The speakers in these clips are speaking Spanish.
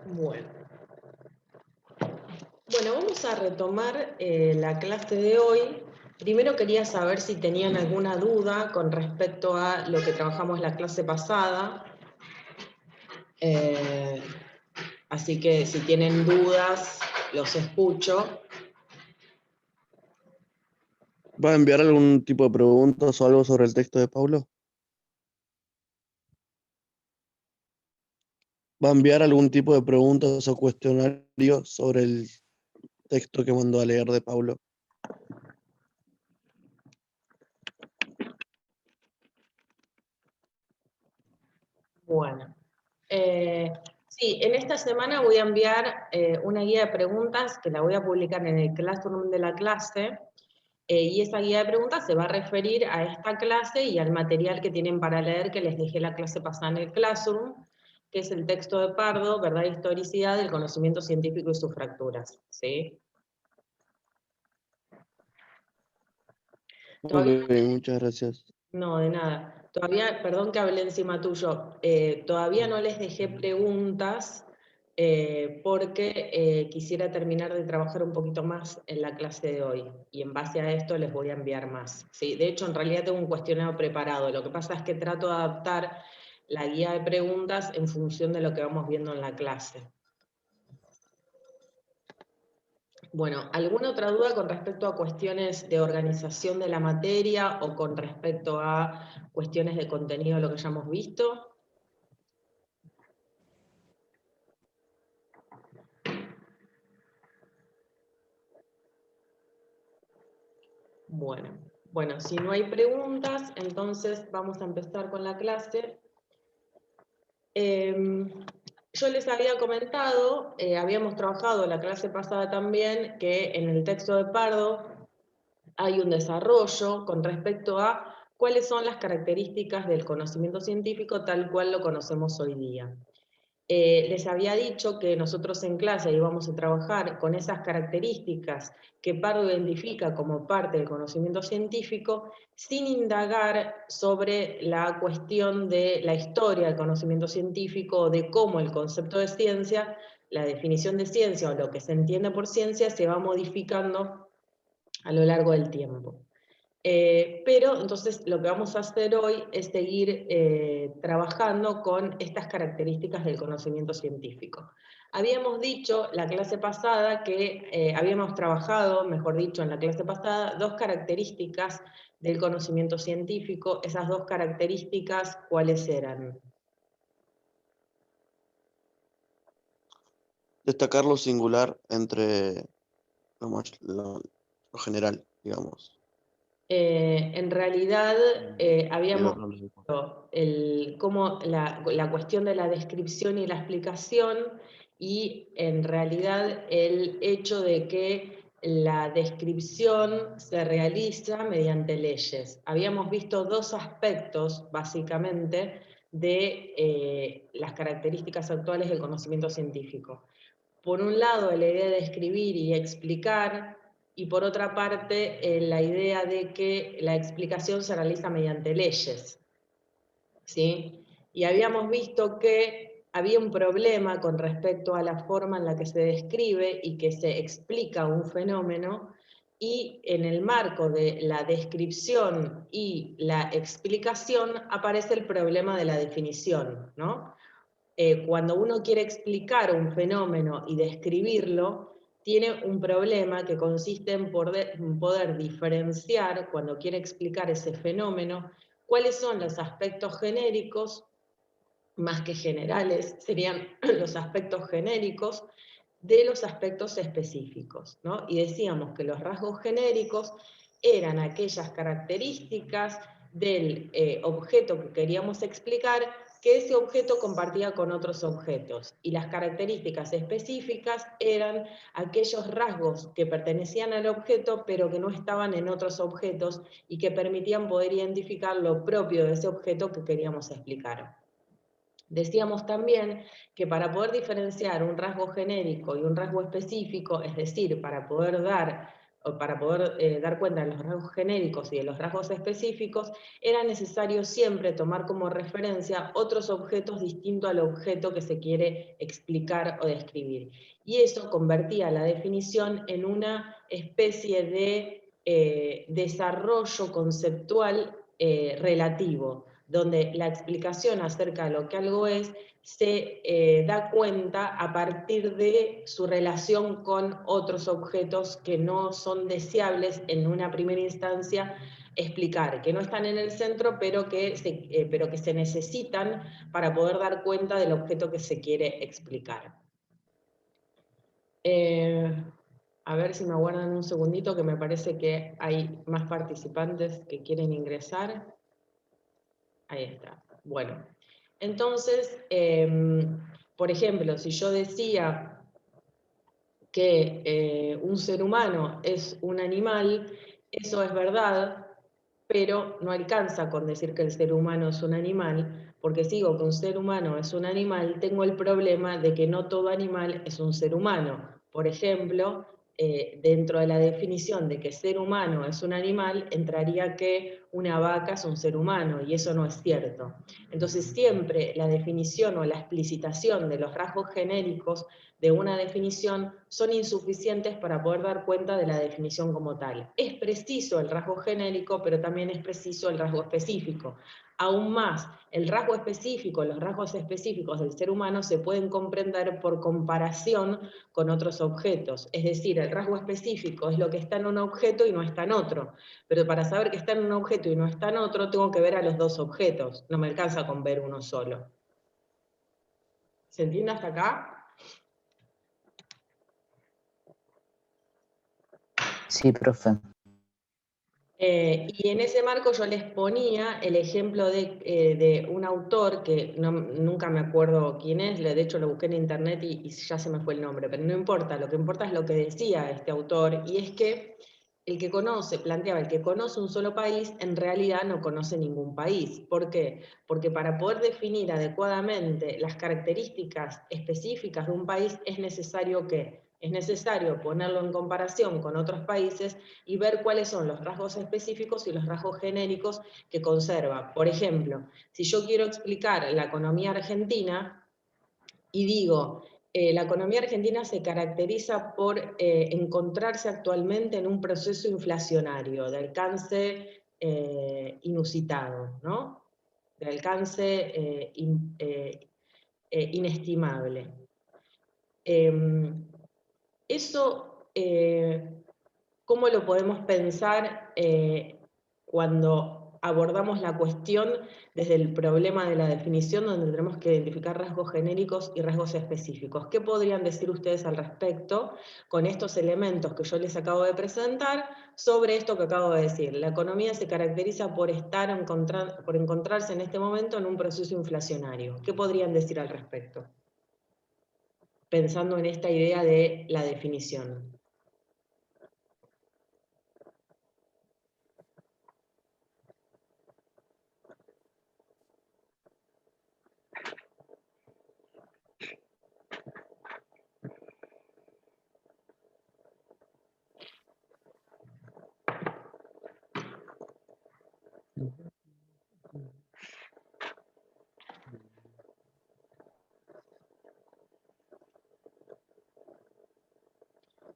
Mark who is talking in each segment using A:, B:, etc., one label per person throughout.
A: Bueno, vamos a retomar la clase de hoy. Primero quería saber si tenían alguna duda con respecto a lo que trabajamos la clase pasada. Así que si tienen dudas, los escucho.
B: ¿Va a enviar algún tipo de preguntas o algo sobre el texto de Paulo? ¿Va a enviar algún tipo de preguntas o cuestionario sobre el texto que mandó a leer de Paulo?
A: Bueno, sí, en esta semana voy a enviar una guía de preguntas que la voy a publicar en el Classroom de la clase. Y esa guía de preguntas se va a referir a esta clase y al material que tienen para leer que les dejé la clase pasada en el Classroom, que es el texto de Pardo, Verdad e Historicidad del Conocimiento Científico y sus Fracturas. ¿Sí?
B: Ok,
A: Todavía,
B: muchas gracias.
A: no, de nada. Todavía, perdón que hablé encima tuyo, todavía no les dejé preguntas porque quisiera terminar de trabajar un poquito más en la clase de hoy y en base a esto les voy a enviar más. ¿Sí? De hecho, en realidad tengo un cuestionario preparado. Lo que pasa es que trato de adaptar la guía de preguntas en función de lo que vamos viendo en la clase. Bueno, ¿alguna otra duda con respecto a cuestiones de organización de la materia o con respecto a cuestiones de contenido de lo que ya hemos visto? Bueno, si no hay preguntas, entonces vamos a empezar con la clase. Yo les había comentado, habíamos trabajado la clase pasada también, que en el texto de Pardo hay un desarrollo con respecto a cuáles son las características del conocimiento científico tal cual lo conocemos hoy día. Les había dicho que nosotros en clase íbamos a trabajar con esas características que Pardo identifica como parte del conocimiento científico, sin indagar sobre la cuestión de la historia del conocimiento científico, de cómo el concepto de ciencia, la definición de ciencia o lo que se entiende por ciencia se va modificando a lo largo del tiempo. Pero entonces lo que vamos a hacer hoy es seguir trabajando con estas características del conocimiento científico. Habíamos dicho la clase pasada que habíamos trabajado, mejor dicho, en la clase pasada, dos características del conocimiento científico. Esas dos características, ¿cuáles eran?
B: Destacar lo singular entre lo general, digamos.
A: En realidad habíamos
B: No lo sé.
A: visto cómo la cuestión de la descripción y la explicación y en realidad el hecho de que la descripción se realiza mediante leyes. Habíamos visto dos aspectos básicamente de las características actuales del conocimiento científico. Por un lado, la idea de escribir y explicar, y por otra parte, la idea de que la explicación se realiza mediante leyes. ¿Sí? Y habíamos visto que había un problema con respecto a la forma en la que se describe y que se explica un fenómeno, y en el marco de la descripción y la explicación aparece el problema de la definición, ¿no? Cuando uno quiere explicar un fenómeno y describirlo, tiene un problema que consiste en poder diferenciar, cuando quiere explicar ese fenómeno, cuáles son los aspectos genéricos, más que generales, serían los aspectos genéricos de los aspectos específicos, ¿no? Y decíamos que los rasgos genéricos eran aquellas características del objeto que queríamos explicar que ese objeto compartía con otros objetos, y las características específicas eran aquellos rasgos que pertenecían al objeto pero que no estaban en otros objetos y que permitían poder identificar lo propio de ese objeto que queríamos explicar. Decíamos también que para poder diferenciar un rasgo genérico y un rasgo específico, es decir, para poder dar o para poder dar cuenta de los rasgos genéricos y de los rasgos específicos, era necesario siempre tomar como referencia otros objetos distintos al objeto que se quiere explicar o describir. Y eso convertía la definición en una especie de desarrollo conceptual relativo, donde la explicación acerca de lo que algo es se da cuenta a partir de su relación con otros objetos que no son deseables en una primera instancia explicar, que no están en el centro, pero que se necesitan para poder dar cuenta del objeto que se quiere explicar. A ver si me aguardan un segundito, que me parece que hay más participantes que quieren ingresar. Ahí está. Bueno, entonces, por ejemplo, si yo decía que un ser humano es un animal, eso es verdad, pero no alcanza con decir que el ser humano es un animal, porque si digo que un ser humano es un animal, tengo el problema de que no todo animal es un ser humano. Por ejemplo, dentro de la definición de que ser humano es un animal, entraría que una vaca es un ser humano, y eso no es cierto. Entonces siempre la definición o la explicitación de los rasgos genéricos de una definición son insuficientes para poder dar cuenta de la definición como tal. Es preciso el rasgo genérico, pero también es preciso el rasgo específico. Aún más, el rasgo específico, los rasgos específicos del ser humano se pueden comprender por comparación con otros objetos. Es decir, el rasgo específico es lo que está en un objeto y no está en otro. Pero para saber que está en un objeto y no está en otro, tengo que ver a los dos objetos. No me alcanza con ver uno solo. ¿Se entiende hasta acá?
C: Sí, profe.
A: Y en ese marco yo les ponía el ejemplo de un autor que nunca me acuerdo quién es, de hecho lo busqué en internet y ya se me fue el nombre, pero no importa, lo que importa es lo que decía este autor, y es que planteaba, el que conoce un solo país, en realidad no conoce ningún país. ¿Por qué? Porque para poder definir adecuadamente las características específicas de un país es necesario ponerlo en comparación con otros países y ver cuáles son los rasgos específicos y los rasgos genéricos que conserva. Por ejemplo, si yo quiero explicar la economía argentina y digo, la economía argentina se caracteriza por encontrarse actualmente en un proceso inflacionario de alcance inusitado, ¿no? De alcance inestimable. Eso, ¿cómo lo podemos pensar cuando abordamos la cuestión desde el problema de la definición, donde tenemos que identificar rasgos genéricos y rasgos específicos? ¿Qué podrían decir ustedes al respecto con estos elementos que yo les acabo de presentar sobre esto que acabo de decir? La economía se caracteriza por encontrarse en este momento en un proceso inflacionario. ¿Qué podrían decir al respecto? Pensando en esta idea de la definición.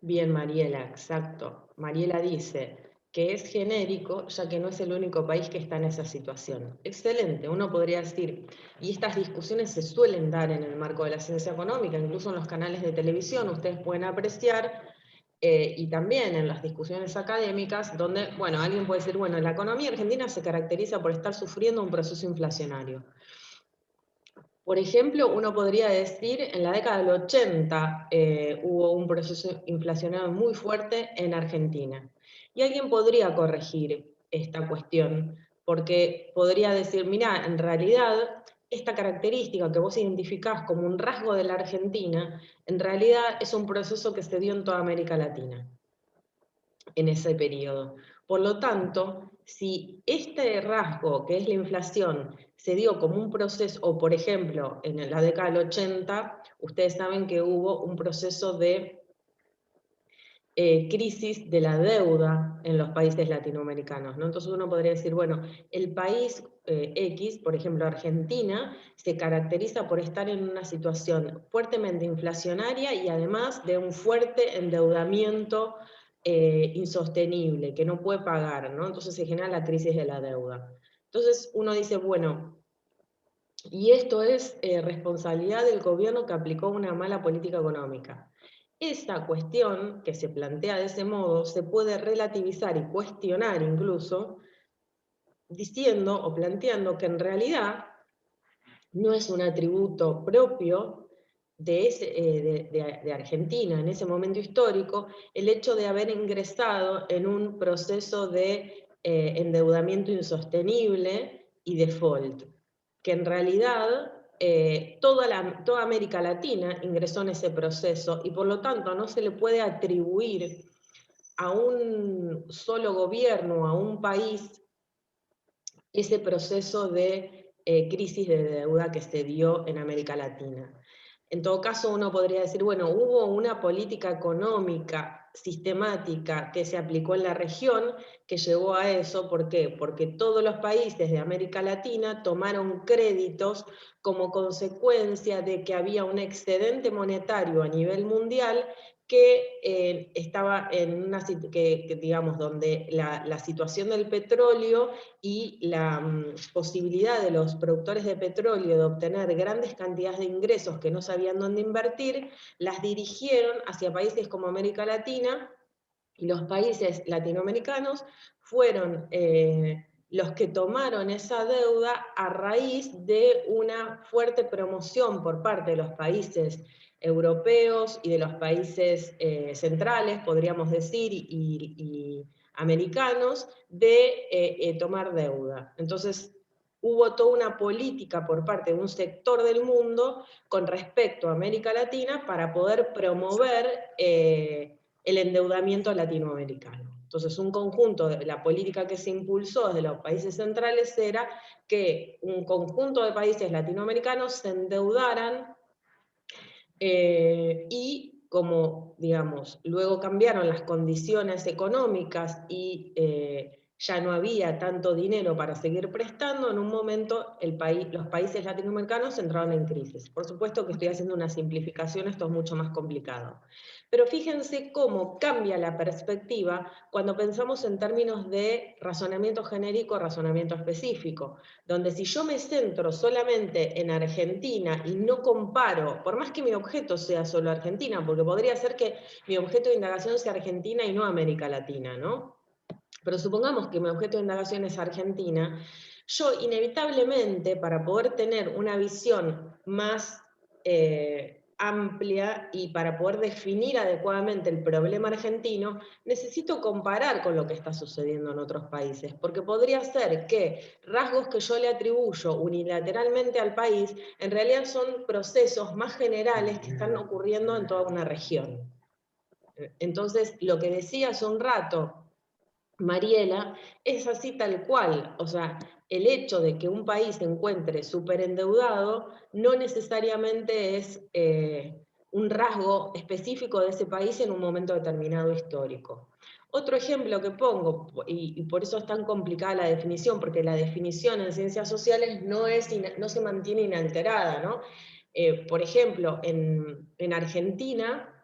A: Bien, Mariela, exacto. Mariela dice que es genérico, ya que no es el único país que está en esa situación. Excelente, uno podría decir, y estas discusiones se suelen dar en el marco de la ciencia económica, incluso en los canales de televisión, ustedes pueden apreciar, y también en las discusiones académicas, donde, bueno, alguien puede decir, bueno, la economía argentina se caracteriza por estar sufriendo un proceso inflacionario. Por ejemplo, uno podría decir, en la década del 80 hubo un proceso inflacionario muy fuerte en Argentina. Y alguien podría corregir esta cuestión, porque podría decir, mira, en realidad, esta característica que vos identificás como un rasgo de la Argentina, en realidad es un proceso que se dio en toda América Latina en ese periodo. Por lo tanto, si este rasgo, que es la inflación, se dio como un proceso, o por ejemplo, en la década del 80, ustedes saben que hubo un proceso de crisis de la deuda en los países latinoamericanos, ¿no? Entonces uno podría decir, bueno, el país X, por ejemplo Argentina, se caracteriza por estar en una situación fuertemente inflacionaria y además de un fuerte endeudamiento insostenible, que no puede pagar, ¿no? Entonces se genera la crisis de la deuda. Entonces uno dice, bueno, y esto es responsabilidad del gobierno que aplicó una mala política económica. Esta cuestión que se plantea de ese modo se puede relativizar y cuestionar incluso diciendo o planteando que en realidad no es un atributo propio de Argentina en ese momento histórico el hecho de haber ingresado en un proceso de endeudamiento insostenible y default, que en realidad toda América Latina ingresó en ese proceso y por lo tanto no se le puede atribuir a un solo gobierno, a un país, ese proceso de crisis de deuda que se dio en América Latina. En todo caso, uno podría decir, bueno, hubo una política económica sistemática que se aplicó en la región que llevó a eso. ¿Por qué? Porque todos los países de América Latina tomaron créditos como consecuencia de que había un excedente monetario a nivel mundial que estaba en una digamos, donde la situación del petróleo y la posibilidad de los productores de petróleo de obtener grandes cantidades de ingresos que no sabían dónde invertir, las dirigieron hacia países como América Latina, y los países latinoamericanos fueron los que tomaron esa deuda a raíz de una fuerte promoción por parte de los países europeos y de los países centrales, podríamos decir, y americanos, de tomar deuda. Entonces, hubo toda una política por parte de un sector del mundo con respecto a América Latina para poder promover el endeudamiento latinoamericano. Entonces, un conjunto de la política que se impulsó desde los países centrales era que un conjunto de países latinoamericanos se endeudaran y como, digamos, luego cambiaron las condiciones económicas y ya no había tanto dinero para seguir prestando, en un momento los países latinoamericanos entraron en crisis. Por supuesto que estoy haciendo una simplificación, esto es mucho más complicado. Pero fíjense cómo cambia la perspectiva cuando pensamos en términos de razonamiento genérico, razonamiento específico, donde si yo me centro solamente en Argentina y no comparo, por más que mi objeto sea solo Argentina, porque podría ser que mi objeto de indagación sea Argentina y no América Latina, ¿no? Pero supongamos que mi objeto de indagación es Argentina, yo inevitablemente, para poder tener una visión más amplia y para poder definir adecuadamente el problema argentino, necesito comparar con lo que está sucediendo en otros países, porque podría ser que rasgos que yo le atribuyo unilateralmente al país, en realidad son procesos más generales que están ocurriendo en toda una región. Entonces, lo que decía hace un rato Mariela, es así tal cual. O sea, el hecho de que un país se encuentre súper endeudado no necesariamente es un rasgo específico de ese país en un momento determinado histórico. Otro ejemplo que pongo, y por eso es tan complicada la definición, porque la definición en ciencias sociales no se mantiene inalterada, ¿no? Por ejemplo, en Argentina,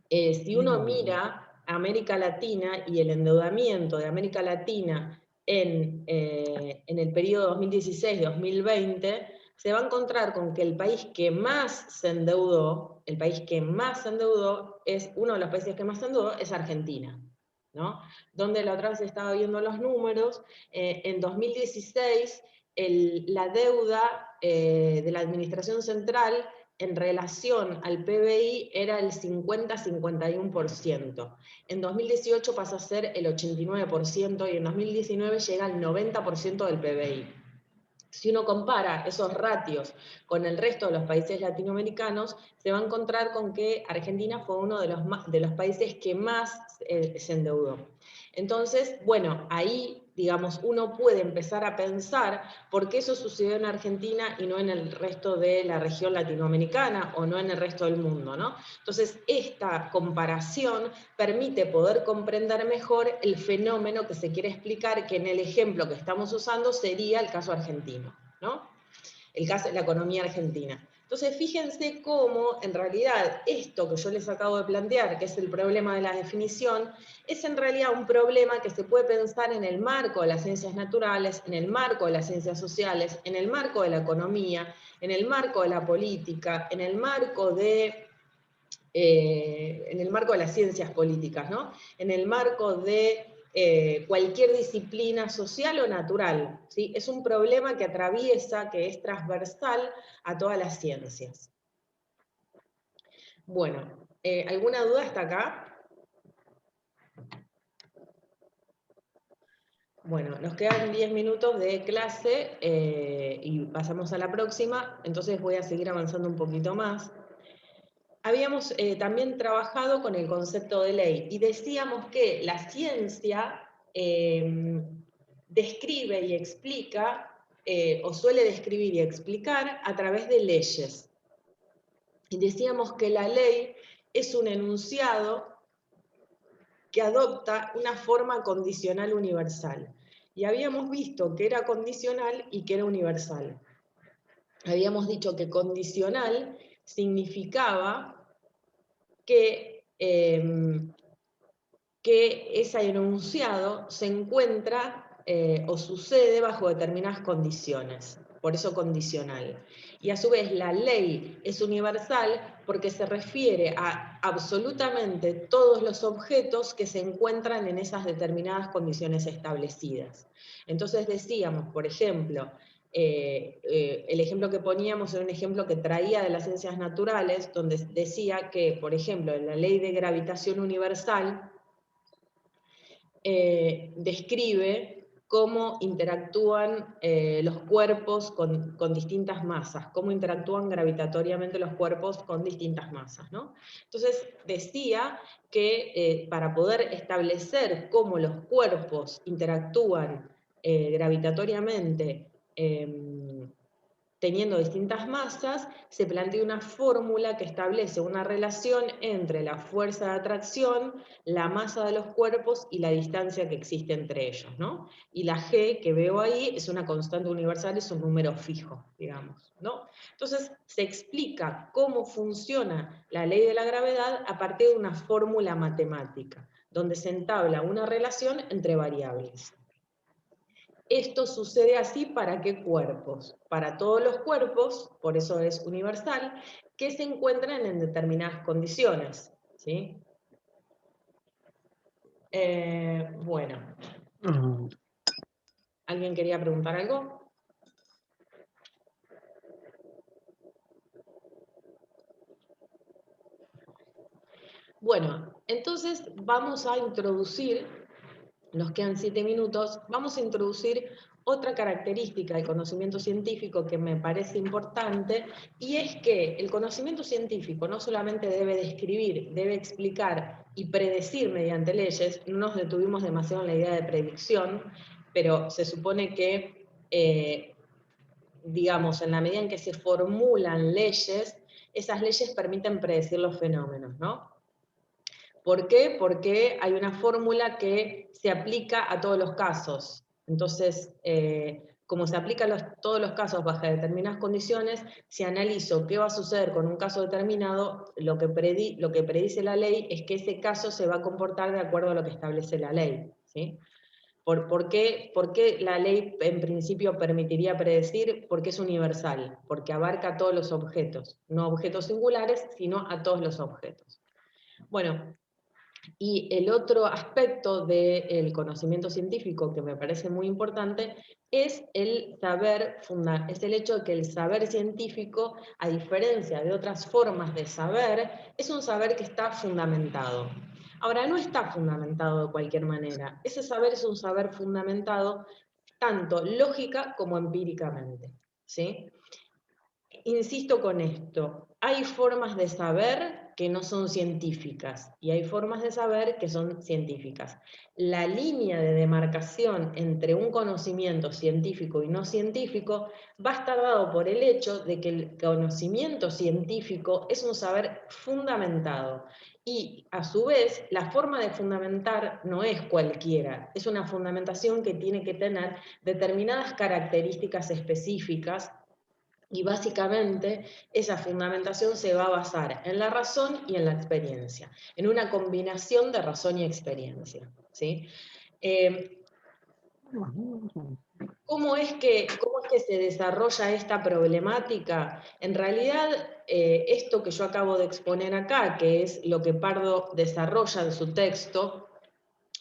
A: si uno mira América Latina y el endeudamiento de América Latina en el periodo 2016-2020, se va a encontrar con que el país que más se endeudó, es uno de los países que más se endeudó, es Argentina, ¿no? Donde la otra vez estaba viendo los números, en 2016 la deuda de la administración central en relación al PBI era el 50-51%. En 2018 pasa a ser el 89% y en 2019 llega al 90% del PBI. Si uno compara esos ratios con el resto de los países latinoamericanos, se va a encontrar con que Argentina fue uno de los países que más se endeudó. Entonces, bueno, ahí digamos, uno puede empezar a pensar por qué eso sucedió en Argentina y no en el resto de la región latinoamericana o no en el resto del mundo, ¿no? Entonces, esta comparación permite poder comprender mejor el fenómeno que se quiere explicar, que en el ejemplo que estamos usando sería el caso argentino, ¿no? El caso de la economía argentina. Entonces, fíjense cómo, en realidad, esto que yo les acabo de plantear, que es el problema de la definición, es en realidad un problema que se puede pensar en el marco de las ciencias naturales, en el marco de las ciencias sociales, en el marco de la economía, en el marco de la política, en el marco de las ciencias políticas, ¿no? En el marco de cualquier disciplina social o natural, ¿sí? Es un problema que atraviesa, que es transversal a todas las ciencias. Bueno, ¿alguna duda hasta acá? Bueno, nos quedan 10 minutos de clase y pasamos a la próxima, entonces voy a seguir avanzando un poquito más. Habíamos también trabajado con el concepto de ley y decíamos que la ciencia describe y explica, o suele describir y explicar a través de leyes. Y decíamos que la ley es un enunciado que adopta una forma condicional universal. Y habíamos visto que era condicional y que era universal. Habíamos dicho que condicional significaba que ese enunciado se encuentra o sucede bajo determinadas condiciones, por eso condicional. Y a su vez la ley es universal porque se refiere a absolutamente todos los objetos que se encuentran en esas determinadas condiciones establecidas. Entonces decíamos, por ejemplo, el ejemplo que poníamos era un ejemplo que traía de las ciencias naturales, donde decía que, por ejemplo, en la ley de gravitación universal, describe cómo interactúan los cuerpos con distintas masas, cómo interactúan gravitatoriamente los cuerpos con distintas masas, ¿no? Entonces decía que para poder establecer cómo los cuerpos interactúan gravitatoriamente teniendo distintas masas, se plantea una fórmula que establece una relación entre la fuerza de atracción, la masa de los cuerpos y la distancia que existe entre ellos, ¿no? Y la G que veo ahí es una constante universal, es un número fijo, digamos, ¿no? Entonces se explica cómo funciona la ley de la gravedad a partir de una fórmula matemática, donde se entabla una relación entre variables. Esto sucede así ¿para qué cuerpos? Para todos los cuerpos, por eso es universal, que se encuentran en determinadas condiciones, ¿sí? Bueno. ¿Alguien quería preguntar algo? Bueno, entonces vamos a introducir, nos quedan 7 minutos, vamos a introducir otra característica del conocimiento científico que me parece importante, y es que el conocimiento científico no solamente debe describir, debe explicar y predecir mediante leyes. No nos detuvimos demasiado en la idea de predicción, pero se supone que, digamos, en la medida en que se formulan leyes, esas leyes permiten predecir los fenómenos, ¿no? ¿Por qué? Porque hay una fórmula que se aplica a todos los casos. Entonces, como se aplica a todos los casos bajo determinadas condiciones, si analizo qué va a suceder con un caso determinado, lo que predice la ley es que ese caso se va a comportar de acuerdo a lo que establece la ley, ¿sí? ¿Por qué la ley en principio permitiría predecir? Porque es universal, porque abarca a todos los objetos, no objetos singulares, sino a todos los objetos. Bueno, y el otro aspecto del conocimiento científico que me parece muy importante es el hecho de que el saber científico, a diferencia de otras formas de saber, es un saber que está fundamentado. Ahora, no está fundamentado de cualquier manera. Ese saber es un saber fundamentado tanto lógica como empíricamente, ¿sí? Insisto con esto, hay formas de saber que no son científicas y hay formas de saber que son científicas. La línea de demarcación entre un conocimiento científico y no científico va a estar dado por el hecho de que el conocimiento científico es un saber fundamentado y a su vez la forma de fundamentar no es cualquiera, es una fundamentación que tiene que tener determinadas características específicas. Y básicamente esa fundamentación se va a basar en la razón y en la experiencia, en una combinación de razón y experiencia, ¿sí? ¿Cómo es que se desarrolla esta problemática? En realidad, esto que yo acabo de exponer acá, que es lo que Pardo desarrolla en su texto,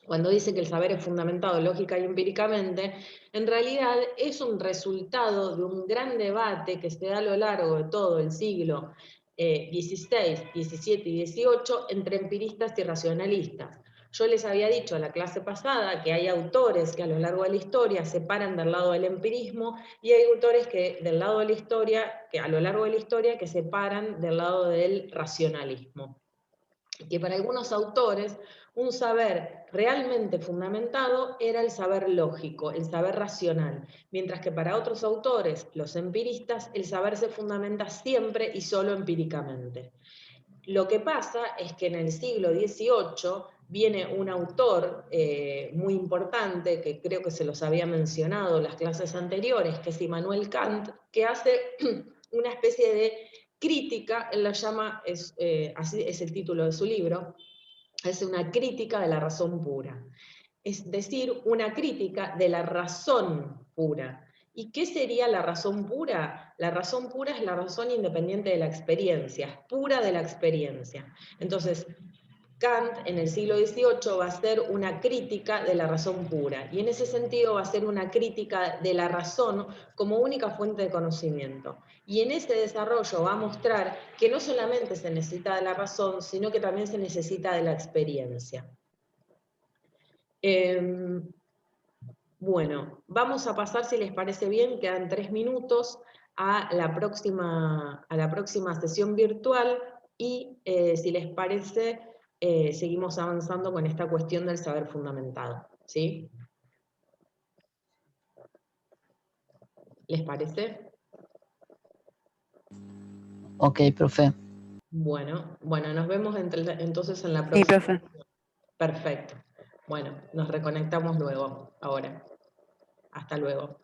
A: cuando dice que el saber es fundamentado lógica y empíricamente, en realidad es un resultado de un gran debate que se da a lo largo de todo el siglo XVI, XVII y XVIII entre empiristas y racionalistas. Yo les había dicho en la clase pasada que hay autores que a lo largo de la historia se paran del lado del empirismo y hay autores que del lado de la historia, que a lo largo de la historia, que se paran del lado del racionalismo. Que para algunos autores un saber realmente fundamentado era el saber lógico, el saber racional, mientras que para otros autores, los empiristas, el saber se fundamenta siempre y solo empíricamente. Lo que pasa es que en el siglo XVIII viene un autor muy importante, que creo que se los había mencionado en las clases anteriores, que es Immanuel Kant, que hace una especie de crítica, él la llama, así es el título de su libro, es una crítica de la razón pura. Es decir, una crítica de la razón pura. ¿Y qué sería la razón pura? La razón pura es la razón independiente de la experiencia, es pura de la experiencia. Entonces, Kant en el siglo XVIII va a hacer una crítica de la razón pura, y en ese sentido va a ser una crítica de la razón como única fuente de conocimiento. Y en ese desarrollo va a mostrar que no solamente se necesita de la razón, sino que también se necesita de la experiencia. Bueno, vamos a pasar, si les parece bien, quedan 3 minutos, a la próxima sesión virtual y si les parece, seguimos avanzando con esta cuestión del saber fundamentado, ¿sí? ¿Les parece?
C: Ok, profe.
A: Bueno, nos vemos entonces en la
D: Sí,
A: próxima.
D: profe.
A: Perfecto. Bueno, nos reconectamos luego, ahora. Hasta luego.